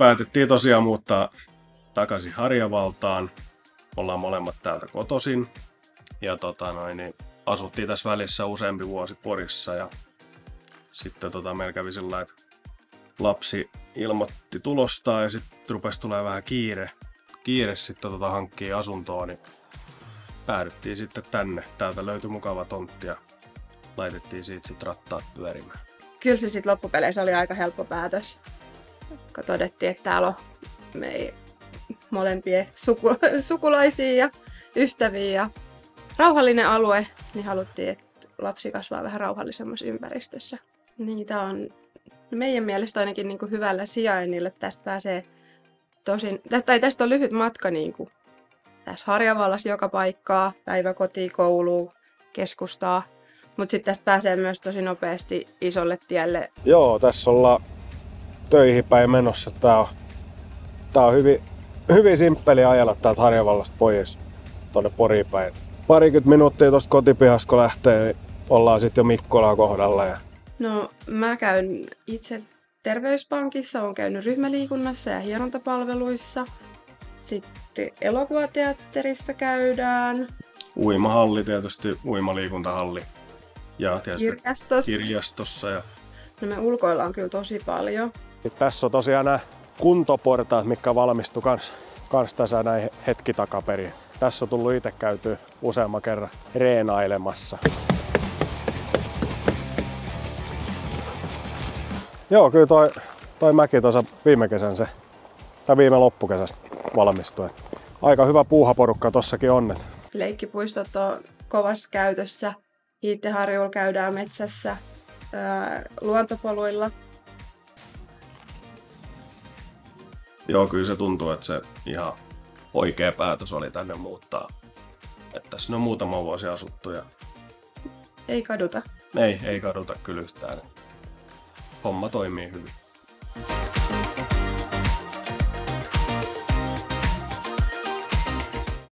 päätettiin tosiaan muuttaa takaisin Harjavaltaan. Ollaan molemmat täältä kotoisin. Ja niin asuttiin tässä välissä useampi vuosi Porissa. Ja sitten meillä kävi sillä, että lapsi ilmoitti tulostaan ja sitten rupesi tulemaan vähän kiire sitten hankkia asuntoa, niin päädyttiin sitten tänne. Täältä löytyi mukava tontti ja laitettiin siitä sitten rattaat pyörimään. Kyllä se sitten loppupeleissä oli aika helppo päätös, kun todettiin, että täällä on meidän molempien sukulaisia ja ystäviä ja rauhallinen alue, niin haluttiin, että lapsi kasvaa vähän rauhallisemmassa ympäristössä. Niitä on meidän mielestä ainakin niin kuin hyvällä sijainnilla. Tästä pääsee tästä on lyhyt matka niin kuin tässä Harjavallassa joka paikkaa, päiväkotiin, kouluun, keskustaa. Mutta sitten tästä pääsee myös tosi nopeasti isolle tielle. Joo, tässä ollaan töihin päin menossa. Tää on hyvin simppeli ajella täältä Harjavallasta pois tuonne Poriin päin. Parikymmentä minuuttia tuosta kotipihasta kun lähtee, niin ollaan sitten jo Mikkolan kohdalla. No, mä käyn itse terveyspankissa, olen käynyt ryhmäliikunnassa ja hierontapalveluissa. Sitten elokuvateatterissa käydään. Uimahalli tietysti, uimaliikuntahalli. Ja tietysti kirjastossa. Ja... No me ulkoillaan kyllä tosi paljon. Tässä on tosiaan nämä kuntoportaat, mitkä valmistu kans tässä näin hetki takaperin. Tässä on tullut itse käytyä useamman kerran reenailemassa. Joo, kyllä toi mäki tuossa viime loppukesästä valmistui. Aika hyvä puuhaporukka tossakin on. Leikkipuistot on kovassa käytössä. Hiitteharjulla käydään metsässä, luontopoluilla. Joo, kyllä se tuntuu, että se ihan oikea päätös oli tänne muuttaa. Että tässä on muutama vuosi asuttu ja... Ei kaduta. Ei kaduta kyllä yhtään. Homma toimii hyvin.